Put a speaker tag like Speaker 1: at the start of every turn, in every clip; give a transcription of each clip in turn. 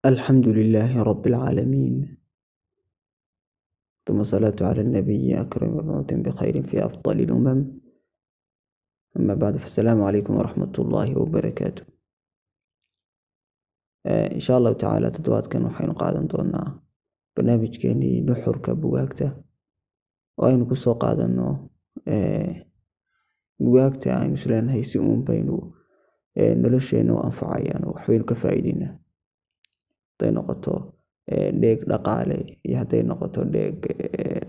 Speaker 1: الحمد لله رب العالمين، ثم الصلاة على النبي أكرم مبعوث بخير في أفضل الأمم. أما بعد، فالسلام عليكم ورحمة الله وبركاته. إن شاء الله تعالى تدواتكن waxaynu qaadan doonaa barnaamijkeenii nuxurka bugaagta oo aynu kusoo qaadano bugaagta aynu isleenahay si uun baynu nolosheena u anfacayaan oo waxbaynu ka faa'iideynaa, hadday noqoto dheeg dhaqaale iyo hadday noqoto dheeg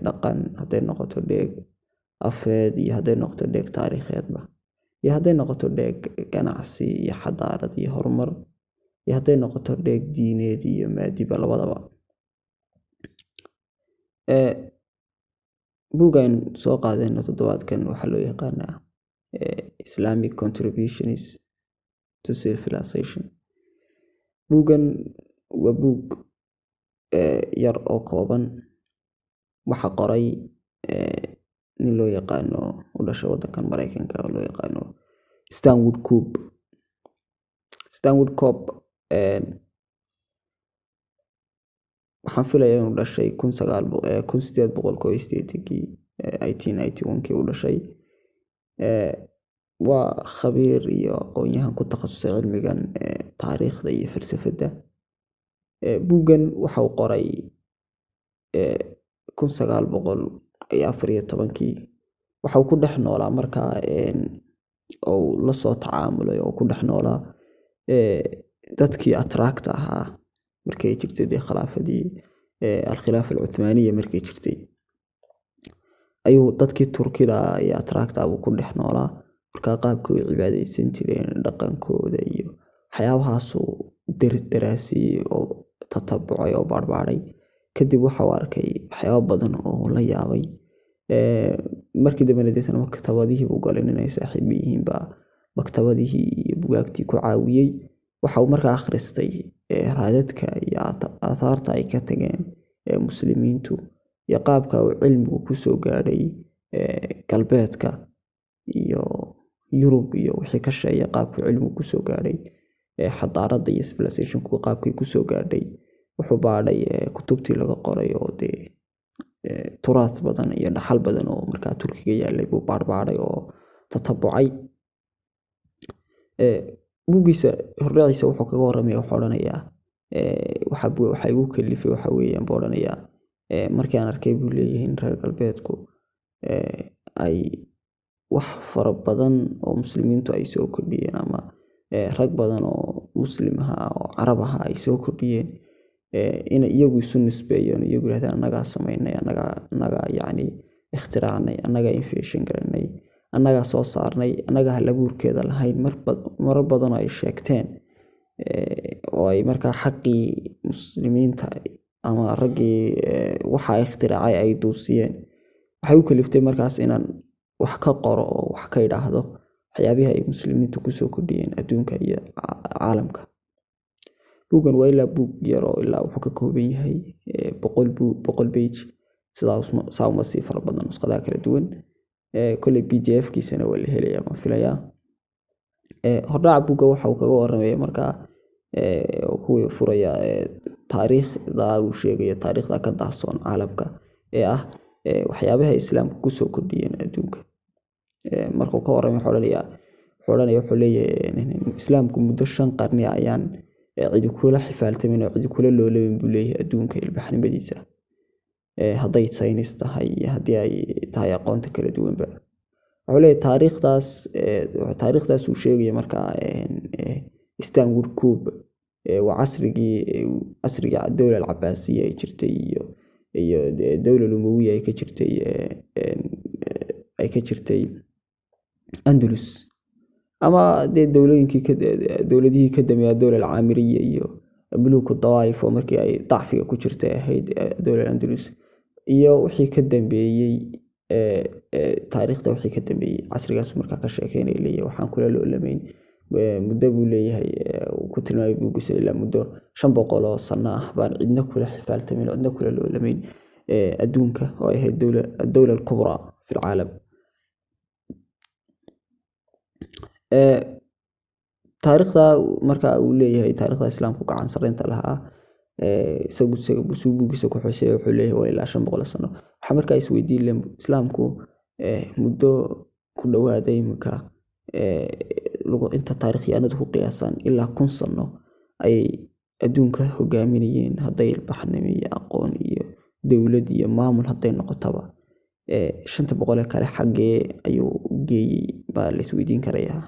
Speaker 1: dhaqan, hadday noqoto dheeg afeed iyo hadday noqoto dheeg taariikheedba, iyo hadday noqoto dheeg ganacsi iyo xadaarad iyo horumar, iyo hadday noqoto dheeg diineed iyo maadiba labadaba. buuggan soo qaadayno toddobaadkan waxaa loo yaqaanaa Islamic Contributions to Civilization. buuggan waa buug yar oo kooban. waxaa qoray nin loo yaqaano u dhashay waddankan Mareykanka oo loo yaqaano Stanwood Cobb. waxaan filayaa inuu dhashay 1891 u dhashay. waa khabiir iyo aqoon-yahan ku takhasusay cilmigan taariikhda iyo falsafadda. buuggan waxa uu qoray 1914. waxa uu ku dhex noolaa markaa oo la soo tacaamulay oo ku dhex noolaa dadkii atraakta ahaa markay jirtay khilaafadii alkhilaafa alcuthmaaniya markay jirtay, ayuu dadkii turkida iyo atraakta uu ku dhex noolaa. markaa qaabkay u cibaadaysan jireen, dhaqankooda iyo waxyaabahaasuu daraasiyey oo tatabucay oo baarbaaray. kadib waxa uu arkay waxyaabo badan oo la yaabay. markii dambena deetana maktabadihii buu galay, inay saaxiibo yihiin baa maktabadihii iyo bugaagtii ku caawiyey. waxa uu markaa akhristay raadadka iyo aahaarta ay ka tageen muslimiintu iyo qaabka uu cilmigu kusoo gaadhay galbeedka iyo Yurub iyo wixii ka sheeya qaabka cilmigu kusoo gaadhay xadaaradda iyo civilizationku qaabkay kusoo gaadhay. wuxuu baadhay kutubtii laga qoray oo dee turaas badan iyo dhaxal badan oo markaa Turkiga yaalay buu baarbaaday oo tatabucay. buuggiisa hordhaciisa wuxuu kaga warramaya, wuxuu odhanayaa waxa igu kalifay waxa weeyaan buu odhanayaa markii aan arkay buu leeyahay in reer galbeedku ay wax fara badan oo muslimiintu ay soo kordhiyeen, ama rag badan oo muslim ahaa oo carab ahaa ay soo kordhiyeen, in iyagu isu nisbeeyeen, iyagu yidhahdeen annagaa samaynay, annagaa yacni ikhtiraacnay, annagaa invention garanay, annagaa soo saarnay, annagaa halabuurkeeda lahayn. marar badan oo ay sheegteen oo ay markaa xaqii muslimiinta ama raggii waxa ikhtiraacay ay duusiyeen, waxay u kaliftay markaas inaan wax ka qoro oo wax ka idhaahdo waxyaabihii ay muslimiintu kusoo kordhiyeen adduunka iyo caalamka. buuggan waa ilaa buug yar oo ilaa wuxuu ka kooban yahay 100 page, saa uma sii fara badan, nuskhadaha kala duwan. kolley PDF-kiisana waa la helayaa ma filayaa. hordhaca buugga waxa uu kaga warramaya markaa kuwii furaya taariikhda uu sheegayo, taariikhda ka daahsoon caalamka ee ah waxyaabaha islaamku kusoo kordhiyeen adduunka. markuu ka warramay wuxuu leeyahay islaamku muddo 5 qarni ayaan cidi kula xifaaltamin oo cidi kula loolamin buu leeyahay adduunka ilbaxnimadiisa, hadday saynis tahay iyo haddii ay tahay aqoonta kala duwanba. wuxuu leeyahay taariikhdaas uu sheegaya markaa Stanwood Cobb waa casrigii dowla alcabaasiya ay jirtay iyo dowla umawiya ay ka jirtay Andalus, ama dee dowladihii ka dambeeyay dowla alcaamiriya iyo muluku dawaa'if oo markii ay dacfiga ku jirtay ahayd dowla Andalus, iyo wixii ka dambeeyey taariikhda wixii ka dambeeyey casrigaas markaa ka sheekeynaya. leeyahay waxaan kula loolamayn muddo buu leeyahay uu ku tilmaamay buuggiisa ilaa muddo 500 oo sano ah baan cidna kula xifaaltamin, cidna kula loolamayn adduunka, oo ay ahayd dowla kubra fi alcaalam. taariikhda marka uu leeyahay taariikhda islaamku gacan sareynta lahaa isagu buugiisa ku xusay wuxuu leeyahay waa ilaa 500 sano. Waxaa markaa isweydiin leh islaamku muddo ku dhawaaday imika inta taariikhyahanadu ku qiyaasaan ilaa 1000 sano ayay adduunka hogaaminayeen, hadday ilbaxnimo iyo aqoon iyo dowlad iyo maamul hadday noqotaba. 500 kale xaggee ayuu geeyey baa la isweydiin karayaa.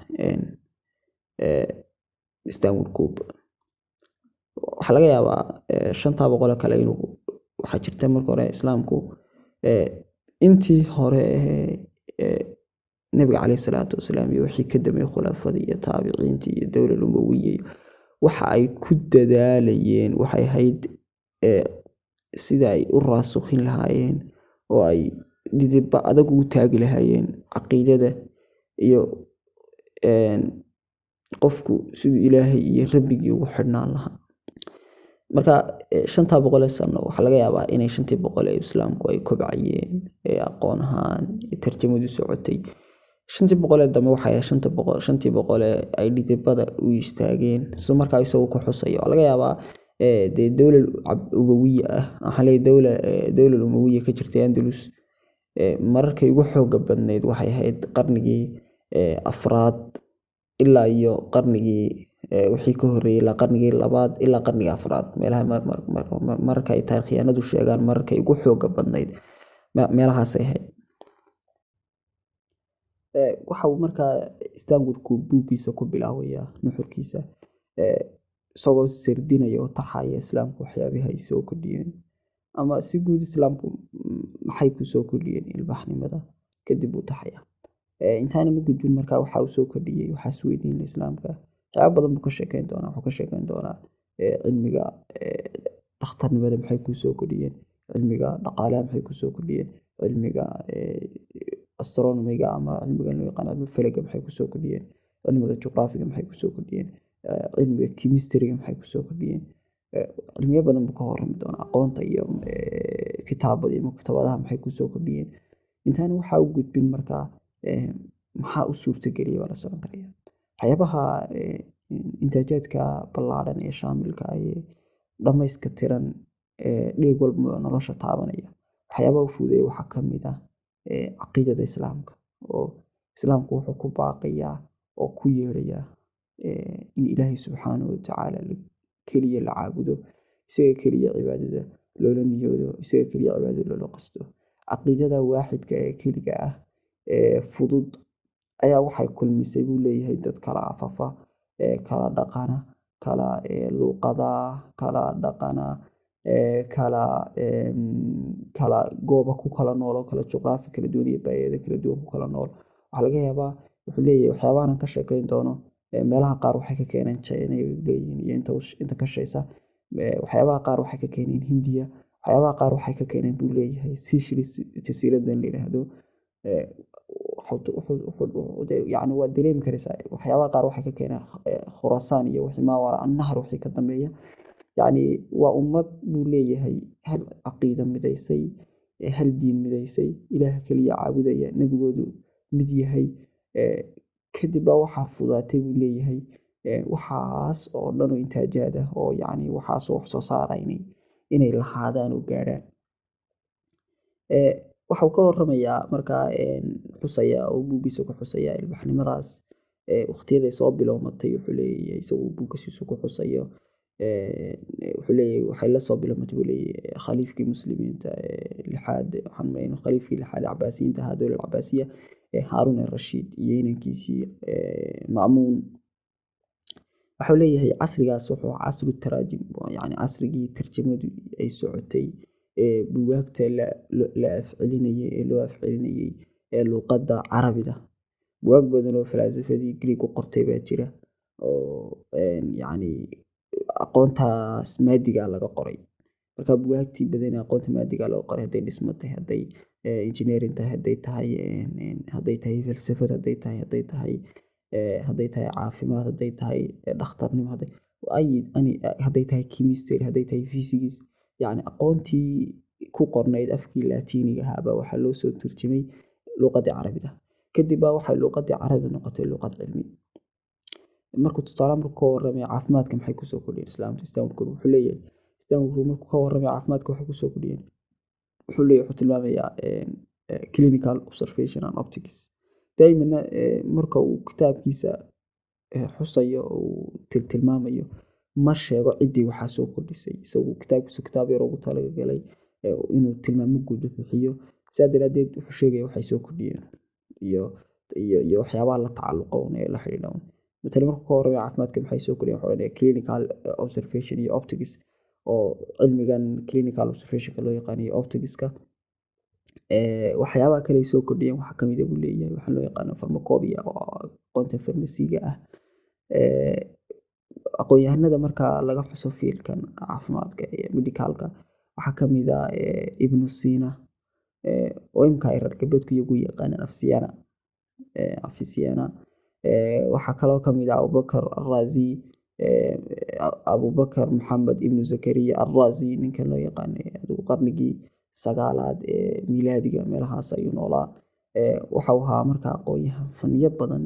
Speaker 1: Istanbul Group waxaa laga yaabaa 500 kale inuu waxaa jirta marka hore islaamku intii hore nabiga calayhi salaatu wasalaam iyo wixii ka dambeeyay khulaafadii iyo taabiciintii iyo dowlad umawiyey waxa ay ku dadaalayeen waxay ahayd sida ay u raasukhin lahaayeen oo ay didibba adag ugu taagi lahaayeen caqiidada iyo qofku siduu ilaahay iyo rabbigii ugu xidhnaan lahaa. Marka 500 sano waxaa laga yaabaa inay 500 ee islaamku ay kobcayeen aqoon ahaan tarjamadu socotay. 500 dambe waxay 500 ay dhidibada u istaageen soo markaa isagu ku xusayo laga yaabaa dowlad umawiya ah waxaa leeyahay dowlad umawiya ka jirtay Andalus markay ugu xoog badnayd waxay ahayd qarnigii 4aad ilaa iyo qarnigii wixii ka horeeyay ilaa qarnigii 2aad ilaa qarnigii 4aad meelaha markay taariikhyahanadu sheegaan markay ugu xoog badnayd meelahaas ay ahayd. Waxa uu markaa Istanbul buugiisa ku bilaabayaa nuxurkiisa isagoo sardinaya oo taxaya islaamku waxyaabaha ay soo kordhiyeen ama si guud islaamku maxay ku soo kordhiyeen ilbaxnimada kadib uu taxaya. Intaan u gudbin markaa waxa uu soo kordhiyay waxa isweydiin islaamka waxyaabo badan buu ka sheekeyn doonaa. Wuxuu ka sheekeyn doonaa cilmiga dhakhtarnimada maxay ku soo kordhiyeen, cilmiga dhaqaalaha maxay ku soo kordhiyeen, cilmiga astronomiga ama cilmiga loo yaqaan cilmiga falaga maxay ku soo kordhiyeen, cilmiga juqraafiga maxay ku soo kordhiyeen, cilmiga chemistry-ga maxay ku soo kordhiyeen. Cilmiyo badan buu ka warrami doonaa. Aqoonta iyo kitaabada iyo maktabadaha maxay ku soo kordhiyeen. Intaan waxa uu gudbin markaa maxaa u suurtageliyay waa la socon karaya. Waxyaabaha intaajadka ballaaran ee shaamilka ah ee dhamayska tiran dheeg walba nolosha taabanaya. Waxyaabaha u fududeeyay waxaa ka mid ah caqiidada islaamka oo islaamku wuxuu ku baaqayaa oo ku yeerayaa in ilaahay subxaanahu wa tacaala keliya la caabudo, isaga keliya cibaadada loola niyoodo, isaga keliya cibaadada loola qasto. Caqiidada waaxidka ee keliga ah fudud ayaa waxay kulmisay buu leeyahay dad kala afafa kala dhaqana kala luqada kala dhaqana kala gooba ku kala nool oo kala juqraafi kala duwan iyo bay'ado kala duwan ku kala nool. Waxaa laga yaabaa wuxuu leeyahay waxyaabahan ka sheekeyn doono meelaha qaar waxay ka keeneen China ay leeyihiin iyo inta ka shaysa waxyaabaha qaar waxay ka keeneen Hindiya, waxyaabaha qaar waxay ka keeneen buu leeyahay Seychelles jasiiradan la yiraahdo. يعني waa dareemi karaysaa waxyaabaha qaar waxay ka keeneen Khuraasaan iyo wixii ma wara annahar wixii ka dambeeya. يعني waa ummad buu leeyahay hal caqiida midaysay hal diin midaysay ilaah kaliya caabudaya nabigoodu mid yahay kadib waxaa fudaatay buu leeyahay waxaas oo dhan oo intaajaad ah oo yani waxaas oo wax soo saaraynay inay lahaadaan oo gaaraan. Waxa uu ka warramayaa markaa xusaya oo buugiisa ku xusaya ilbaxnimadaas waqtiyada soo bilowmatay wuxuu leeyahay isagoo buugiisa ku xusayo wuxuu leeyahay waxay la soo bilowmatay buu leeyahay khaliifkii muslimiinta lixaad waxaan maleynaa khaliifkii lixaad cabaasiyiinta ahaa dowladda cabaasiya Haarun al-Rashiid iyo inankiisii Ma'muun. Wuxuu leeyahay casrigaas wuxuu casru taraajim yani casrigii tarjamadu ay socotay buugaagta la afcelinayay ee loo afcelinayay luqadda Carabiga. Buugaag badan oo falaasafadii Greek ku qortay baa jira oo yani aqoontaas maadiga laga qoray. Marka buugaagtii badan aqoonta maadiga laga qoray haday dhismo tahay haday engineering tahay haday tahay falsafad haday tahay caafimaad haday tahay dhakhtarnimo haday tahay chemistry haday tahay physics يعني aqoontii ku qornayd afkii laatiiniga ahaa waxa loo soo turjumay luqadda Carabiga kadib waxay luqadda Carabiga noqotay luqad cilmi. Markuu tusaale markuu ka warramay caafimaadka maxay ku soo kordhiyeen islaamku wuxuu leeyahay Stanford markuu ka warramay caafimaadka waxay kusoo kordhiyeen wuxuu leeyahay wuxuu tilmaamayaa clinical observation and optics daimana marka uu kitaabkiisa xusayo uu tilmaamayo ma sheego ciddii waxaa soo kordhisay isagu kitaabkiisu kitaab yar ugu talagalay inuu tilmaamo guud bixiyo sidaa daraadeed wuxuu sheegaya waxay soo kordhiyeen iyo waxyaabaha la tacalluqa ee la xidhiidha مثلا markuu ka warramay caafimaadka maxay soo kordhiyeen waxaa odhanaya clinical observation iyo optics oo cilmigan clinical observationka loo yaqaan iyo opticska waxyaabaha kale ay soo kordhiyeen waxaa kamid ah buu leeyahay waxaa loo yaqaano pharmacopoeia oo aqoonta farmasiga ah aqoon-yahanada marka laga xuso fiilkan caafimaadka ee medicalka waxaa kamid ah ibnu sina oo imka ay reer galbeedku iyagu yaqaanaan afisiana waxaa kaloo kamid ah abubakar arrazi abubakar maxamed ibnu zakariya arrazi ninkan loo yaqaanay qarnigii 9aad ee miilaadiga meelahaas ayuu noolaa waxau ahaa marka aqoon-yahan faniyo badan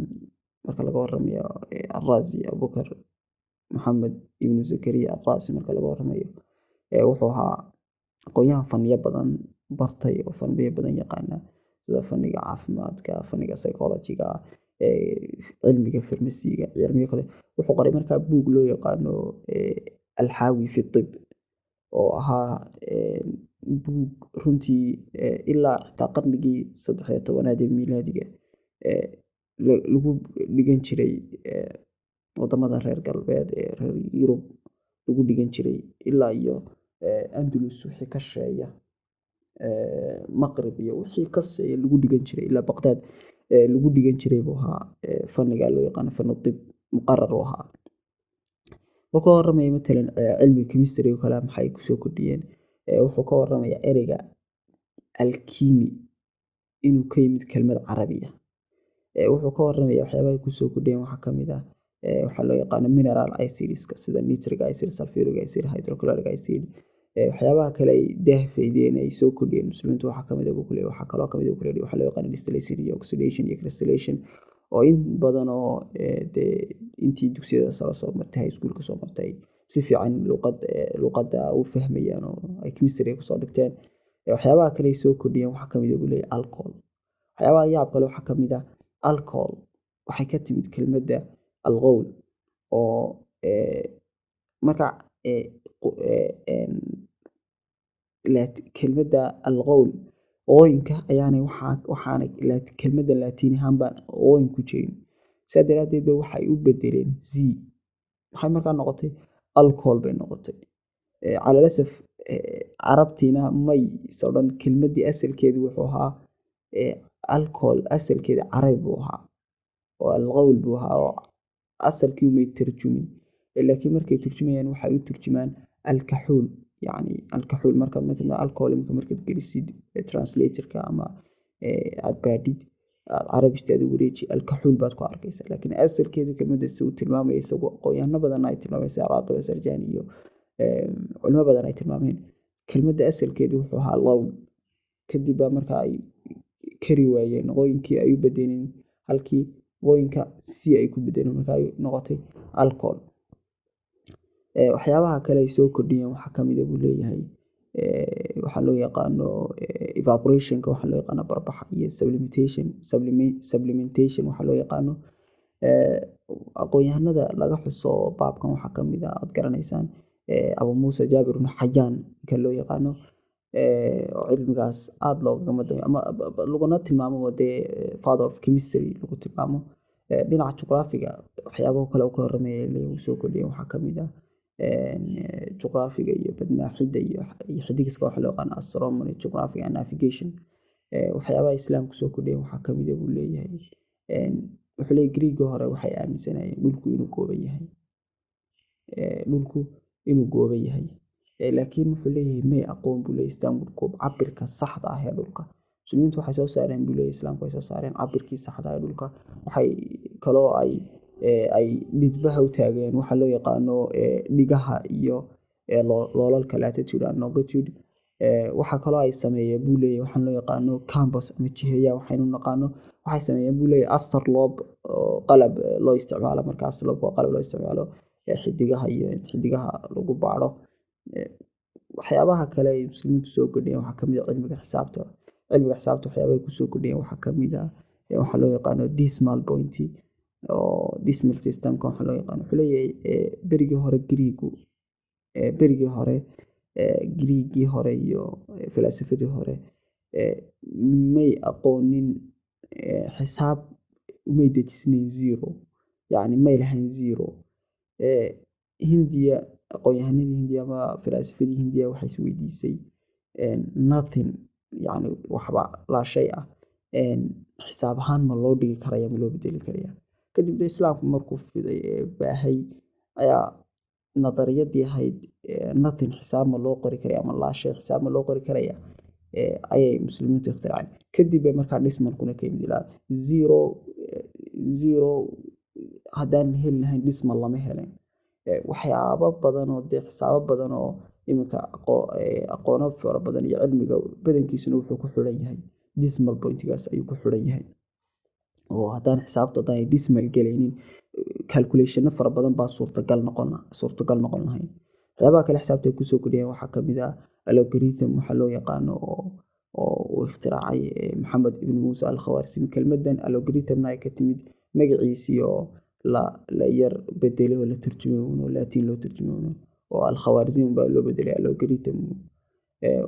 Speaker 1: marka laga warramayo arrazi abubakar maxamed ibnu zakariya arrazi marka laga warramayo wuxuu ahaa aqoon-yahan faniyo badan bartay oo faniyo badan yaqaana sida faniga caafimaadka faniga psychology-ga cilmiga farmasiga cilmiga kale wuxuu qoray markaa buug loo yaqaano alxaawi fi tib oo ahaa buug runtii ilaa xitaa qarnigii 13aad ee miilaadiga lagu dhigan jiray wadamada reer galbeed ee reer Yurub lagu dhigan jiray ilaa iyo Andalus wixii ka sheeya maqrib iyo wixii ka sheeya lagu dhigan jiray ilaa Baghdad lagu dhigan jiray buu ahaa faniga loo yaqaan fan tib muqarrar u ahaa wuxuu warramay matalan cilmiga chemistry oo kale maxay ku soo kordhiyeen wuxuu ka warramayaa ereyga alchemy inuu ka yimid kelmad carabiya wuxuu ka warramayaa waxyaabaha ay ku soo kordhiyeen waxaa kamid ah waxaa loo yaqaano mineral acidska sida nitric acid sulfuric acid hydrochloric acid waxyaabaha kale ay daahfaydeen ay soo kordhiyeen muslimiintu waxaa kamid ah buu waxaa kaloo kamid ah waxaa loo yaqaan distillation iyo oxidation iyo crystallation oo in badan oo intii dugsiyada sare soo martay high school ka soo martay si fiican luqadda u fahmayaan oo ay chemistry ku soo dhigteen waxyaabaha kale ay soo kordhiyeen waxaa kamid ah buu leeyahay alcohol waxyaabaha yaab kale waxaa kamid ah alcohol waxay ka timid kelmadda alqowl oo marka kelmadda alqowl ooyinka ayaanay waxaanay kelmadda laatiin ahaan baan ooyin ku jirin sidaa daraadeed ba waxay u bedeleen z maxay markaa noqotay alcohol bay noqotay calalasaf carabtiina may sodhan kelmaddii asalkeedu wuxuu ahaa alcohol asalkeeda carabi buu ahaa oo alqowl buu ahaa oo asalkii umay tarjumin laakiin markay turjumayaan waxay u turjumaan alkaxuul يعني الكحول مركب مثل الكحول يمكن مركب جلسيد ترانسليترka ama adbaadid carabi istaad wareeji alkaxuul baad ku arkaysaa laakiin asalkeedu kelmadda soo tilmaamayay isagoo aqoon badan ay tilmaamaysaa araaqada sarjaan iyo culimo badan ay tilmaameen kelmadda asalkeedu wuxuu ahaa law kadib marka ay kari waayeen qooyinkii ay u bedeleen halkii qooyinka si ay ku bedeleen marka ay noqotay alcohol waxyaabaha kale ay soo kordhiyeen waxaa kamid ah buu leeyahay waxaa loo yaqaano evaporationka waxaa loo yaqaano barbaxa iyo supplementation waxaa loo yaqaano aqoon-yahanada laga xuso baabkan waxaa kamid ah aad garanaysaan abu muusa jaabir ibnu xayaan ninka loo yaqaano oo cilmigaas aada loogama damay ama laguna tilmaamo dee father of chemistry lagu tilmaamo dhinaca juqraafiga waxyaabaha kale uu ka warramaya uu soo kordhiyeen waxaa kamid ah juqraafiga iyo badmaaxidda iyo xidigiska waxa loo yaqaan astronomy geography and navigation waxyaabaha islaamku soo kordhiyeen waxaa kamid ah buu leeyahay wuxuu leeyahay Greek hore waxay aaminsanayeen dhulku inuu gooban yahay laakiin wuxuu leeyahay may aqoon buu leeyahay Istanbul koob cabirka saxda ah ee dhulka muslimiintu waxay soo saareen buu leeyahay islaamku ay soo saareen cabirkii saxda ah ee dhulka waxay kaloo ay dhidbaha u taageen waxa loo yaqaano dhigaha iyo loolalka latitude and longitude waxa kaloo ay sameeyeen buu leeyahay waxaan loo yaqaano compass ama jiheeya waxaynu naqaano waxay sameeyeen buu leeyahay astrolabe qalab loo isticmaalo markaas qalab loo isticmaalo xidigaha lagu baaro waxyaabaha kale ay muslimiintu soo kordhiyeen waxaa kamid ah cilmiga xisaabta. Cilmiga xisaabta waxyaabaha ay kusoo kordhiyeen waxaa kamid ah waxaa loo yaqaano decimal point oo decimal systemka waxaa loo yaqaano. Wuxuu leeyahay berigii hore Griigii hore iyo falaasafadii hore may aqoonin xisaab, may dejisnayn zero, yacni may lahayn zero. Hindiya, aqoonyahanadii Hindiya ama falaasafadii Hindiya waxay isweydiisay nothing, yacni waxba laa shay ah, xisaab ahaan ma loo dhigi karaya, ma loo bedeli karaya. Kadibna islaamku markuu fiday baahay ayaa nadariyadii ahayd nothing xisaab ma loo qori karaya ama laa shay xisaab ma loo qori karaya ayay muslimiintu ikhtiraaceen. Kadib bay markaa decimalkuna ka yimid ilaa zero haddaan heli lahayn decimal lama helen. Waxyaabo badan oo dee xisaabo badan oo iminka aqoono fara badan iyo cilmiga badankiisuna wuxuu ku xiran yahay decimal pointigaas ayuu ku xiran yahay. oo haddaan xisaabta haddaan decimal gelaynin calculationna fara badan baa suurtagal noqon lahayn. Waxyaabaha kale xisaabta ay kusoo kordhiyeen waxaa kamid ah algorithm waxaa loo yaqaano oo uu ikhtiraacay Maxamed ibn Muusa al-Khawaarizmi. Kelmaddan algorithmna ay ka timid magaciisii oo la yar bedelay oo la turjumay oo Laatiin loo turjumay oo al-Khawaarizmi baa loo bedelay algorithm.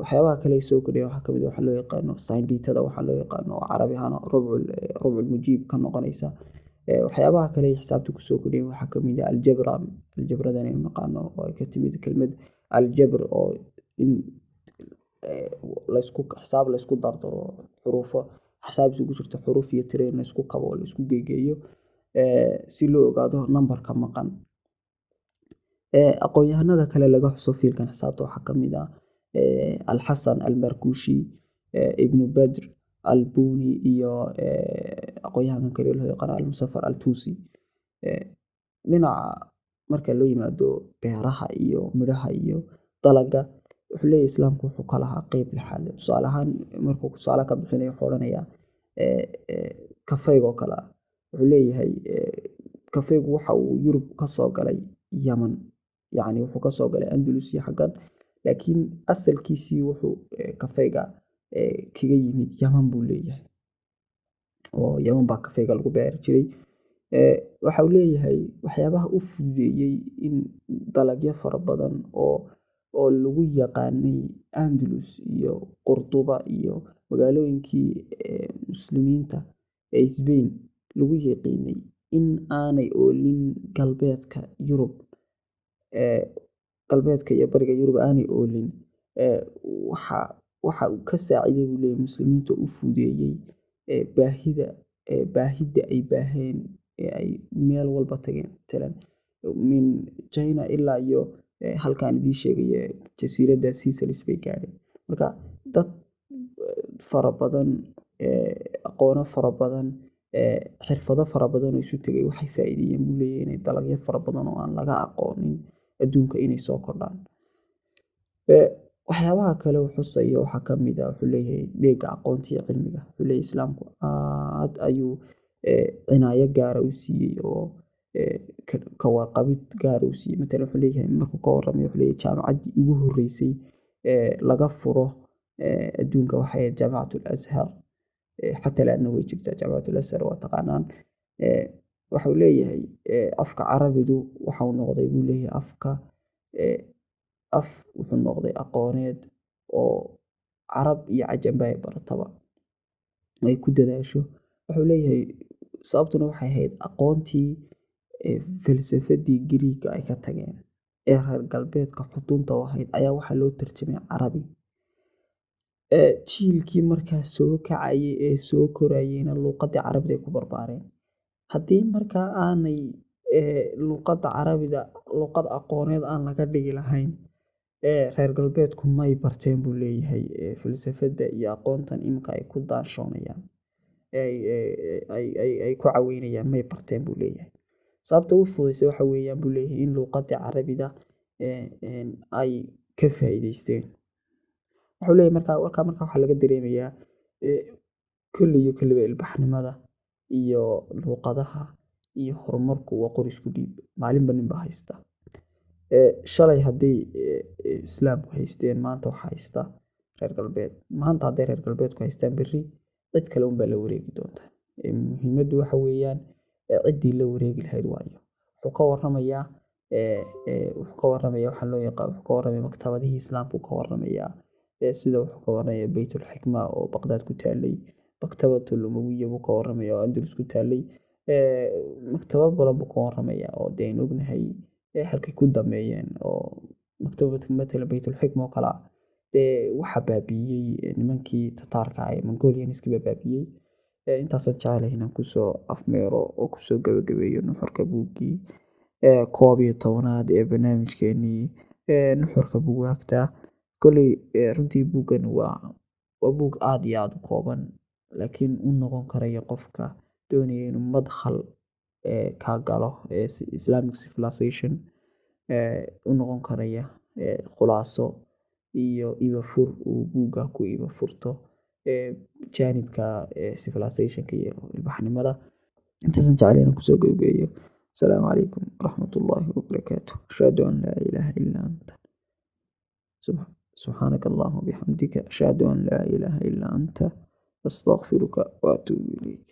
Speaker 1: waxyaabaha kale ay soo kordhiyeen waxaa kamid ah waxaa loo yaqaano sin theta waxaa loo yaqaano oo carabi ahaan rubcul mujiib ka noqonaysa. waxyaabaha kale ay xisaabta kusoo kordhiyeen waxaa kamid ah aljabradan aynu naqaano oo ay ka timid kelmad aljabr oo in xisaab laysku dardaro xuruufo xisaab isugu jirta xuruuf iyo tiro in laysku kabo oo laysku geegeeyo si loo ogaado nambarka maqan. aqoonyahanada kale laga xuso fiilkan xisaabta waxaa kamid ah alxasan almarkushi, ibnu badr albuni iyo aqoonyahankan kale loo yaqaano almusafar altusi. dhinaca marka loo yimaado beeraha iyo midhaha iyo dalaga wuxuu leeyahay islaamku wuxuu ka lahaa qeyb lixaad. tusaale ahaan markuu tusaale ka bixinayo wuxuu odhanayaa kafeyga oo kale ah wuxuu leeyahay kafeygu waxa uu Yurub ka soo galay Yaman, yacni wuxuu ka soo galay Andalus iyo xaggan, laakiin asalkiisii wuxuu kafeyga kaga yimid Yaman buu leeyahay oo Yaman baa kafeyga lagu beeri jiray. waxa uu leeyahay waxyaabaha u fududeeyey in dalagyo fara badan oo lagu yaqaanay Andalus iyo Qurtuba iyo magaalooyinkii muslimiinta ee Spain lagu yaqiinay in aanay oolin galbeedka Yurub, galbeedka iyo bariga Yurub aanay oolin. waxa uu ka saaciday buu leeyahay muslimiinta u fududeeyey baahida ay baaheen ay meel walba tageen talan min China ilaa iyo halkaan idin sheegay jasiiradda Seychelles bay gaadheen. Marka dad fara badan aqoono fara badan xirfado fara badan oo isu tegay waxay faa'iideeyeen buu leeyahay inay dalagyo fara badan oo aan laga aqoonin adduunka inay soo kordhaan. waxyaabaha kale uu xusayo waxaa kamid ah wuxuu leeyahay dheega aqoonta iyo cilmiga. wuxuu leeyahay islaamku aad ayuu cinaayo gaara u siiyey oo ka warqabid gaara u siiyey. Matalan wuxuu leeyahay markuu ka warramayo wuxuu leeyahay jaamacaddii ugu horreysay laga furo adduunka waxay ahayd jaamacatul azhar, xataa laadna way jirtaa jaamacatul azhar waa taqaanaan. waxau leeyahay afka carabidu waxau noqday buu leeyahay wuxuu noqday aqooneed oo carab iyo cajamba ay barataba ay ku dadaasho. wuxuu leeyahay sababtuna waxay ahayd aqoontii falsafadii Giriigga ay ka tageen ee reer galbeedka xudunta u ahayd ayaa waxaa loo tarjumay carabi. jiilkii markaa soo kacayay ee soo korayeyna luuqadii carabida ay ku barbaareen. haddii markaa aanay luuqadda carabida luuqad aqooneed aan laga dhigi lahayn reer galbeedku may barteen buu leeyahay falsafadda iyo aqoontan iminka ay ku daanshoonayaan ay ku caweynayaan may barteen buu leeyahay. sababta u fududeysay waxa weeyaan buu leeyahay in luuqadii carabida ay ka faa'iideysteen. wuxuu leeyahay markaa waxaa laga dareemayaa kulliba ilbaxnimada iyo luuqadaha iyo horumarku waa qor isku dhiib, maalinba nin baa haysta. shalay hadday islaamku haysteen maanta waxaa haysta reer galbeed, maanta hadday reer galbeedku haystaan berri cid kale unbaa la wareegi doonta. Muhiimaddu waxa weeyaan ciddii la wareegi lahayd waayo. Wuxuu ka warramayaa waxaa loo yaqaan, wuxuu ka warramaya maktabadihii islaamku ka warramayaa, sida wuxuu ka warramaya Baytulxikma oo Baqdaad ku taallay, Maktabatul Umawiya buu ka warramaya oo Andalus ku taallay, maktabad badan buu ka warramaya oo dee aynu ognahay halkay ku dameeyeen. Oo maktabad matala Baytulxikma oo kale ah dee waxaa baabi'iyey nimankii Tataarka ah ee Mongolianiskii baa baabi'iyey. Intaasaan jecelahay inaan kusoo afmeero oo kusoo gabagabeeyo nuxurka buuggii 11aad ee barnaamijkeenii nuxurka buugaagta. Kolley runtii buuggan waa buug aad iyo aad u kooban, laakiin u noqon karaya qofka doonaya inuu madkhal ka galo Islamic civilization, u noqon karaya khulaaso iyo ibafur uu buugga ku ibafurto jaanibka civilizationka iyo ilbaxnimada. Intaasaan jecelahay inaan kusoo gabagabeeyo. Asalaamu calaykum waraxmatullaahi wabarakaatuh. Ashhadu an laa ilaaha illaa anta subxaanaka allahumma wabixamdika ashhadu an laa ilaaha illaa anta astaghfiruka wa atuubu ilayk.